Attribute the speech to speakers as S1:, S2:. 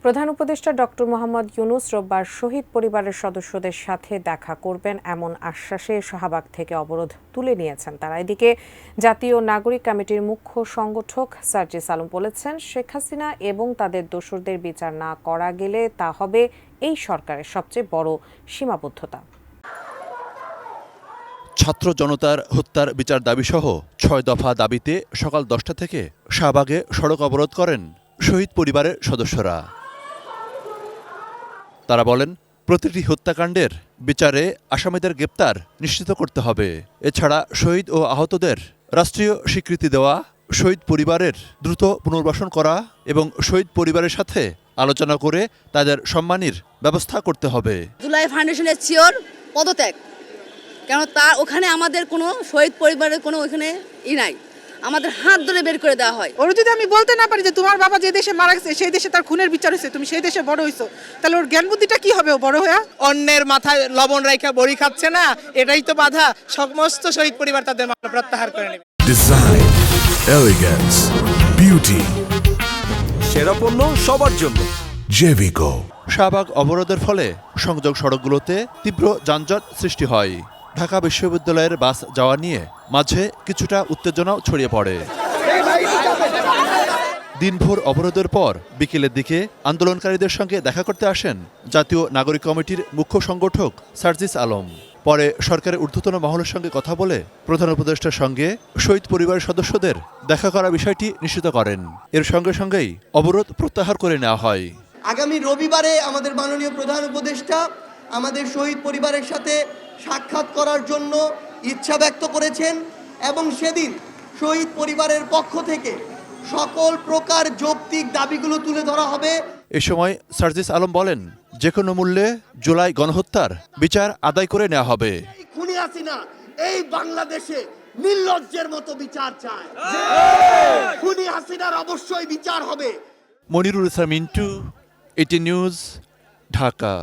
S1: প্রধান উপদেষ্টা ডক্টর মোহাম্মদ ইউনূস রোববার শহীদ পরিবারের সদস্যদের সাথে দেখা করবেন এমন আশ্বাসে শাহবাগ থেকে অবরোধ তুলে নিয়েছেন তারা। এদিকে জাতীয় নাগরিক কমিটির মুখ্য সংগঠক সার্জিস আলম বলেছেন, শেখ হাসিনা এবং তাদের দোসরদের বিচার না করা গেলে তা হবে এই সরকারের সবচেয়ে বড় সীমাবদ্ধতা।
S2: ছাত্র জনতার হত্যার বিচার দাবিসহ ৬ দফা দাবিতে সকাল ১০টা থেকে শাহবাগে সড়ক অবরোধ করেন শহীদ পরিবারের সদস্যরা। তারা বলেন, প্রতিটি হত্যাকাণ্ডের বিচারে আসামিদের গ্রেপ্তার নিশ্চিত করতে হবে। এছাড়া শহীদ ও আহতদের রাষ্ট্রীয় স্বীকৃতি দেওয়া, শহীদ পরিবারের দ্রুত পুনর্বাসন করা এবং শহীদ পরিবারের সাথে আলোচনা করে তাদের সম্মানীর ব্যবস্থা করতে হবে।
S3: জুলাই ফাউন্ডেশনের চিওর পদত্যাগ, কেন তা ওখানে আমাদের কোনো শহীদ পরিবারের কোনো ওখানে নাই, আমাদের হাত ধরে বের করে দেওয়া হয়।
S4: ওর যদি আমি বলতে না পারি যে তোমার বাবা যে দেশে মারা গেছে সেই দেশে তার খুনের বিচার হয়েছে, তুমি সেই দেশে বড় হইছো, তাহলে ওর জ্ঞান বুদ্ধিটা কি হবে ও বড় হয়ে?
S5: অন্যের মাথায় লবণ রাইখা বড়ি খাচ্ছে না, এটাই তো বাধা। সমস্ত শহীদ পরিবার তাদের মামলা প্রত্যাহার করে নেবে।
S6: ডিজাইন, এলিগেন্স, বিউটি,
S7: সেরা পণ্য সবার জন্য
S6: জেভিকো।
S2: শাহবাগ অবরোধের ফলে সংযোগ সড়কগুলোতে তীব্র যানজট সৃষ্টি হয়। ঢাকা বিশ্ববিদ্যালয়ের বাস যাওয়া নিয়ে মাঝে কিছুটা উত্তেজনাও ছড়িয়ে পড়ে। দিনভর অবরোধের পর বিকেলের দিকে আন্দোলনকারীদের সঙ্গে দেখা করতে আসেন জাতীয় নাগরিক কমিটির মুখ্য সংগঠক সার্জিস আলম। পরে সরকারের ঊর্ধ্বতন মহলের সঙ্গে কথা বলে প্রধান উপদেষ্টার সঙ্গে শহীদ পরিবারের সদস্যদের দেখা করা বিষয়টি নিশ্চিত করেন। এর সঙ্গে সঙ্গেই অবরোধ প্রত্যাহার করে নেওয়া হয়।
S8: আগামী রবিবারে আমাদের মাননীয় প্রধান উপদেষ্টা আমাদের শহীদ পরিবারের সাথে সাক্ষাৎ করার জন্য ইচ্ছা ব্যক্ত করেছেন এবং সেদিন শহীদ পরিবারের পক্ষ থেকে সকল প্রকার যৌক্তিক দাবিগুলো তুলে ধরা হবে।
S2: এ সময় সার্জিস আলম বলেন, যে কোনো মূল্যে জুলাই গণহত্যার বিচার আদায় করে নেওয়া হবে।
S8: খুনি হাসিনা এই বাংলাদেশে নির্লজ্জের মতো বিচার চায়। খুনি হাসিনার অবশ্যই বিচার হবে।
S2: মনিরুল ইসলাম মিন্টু, এটি নিউজ, ঢাকা।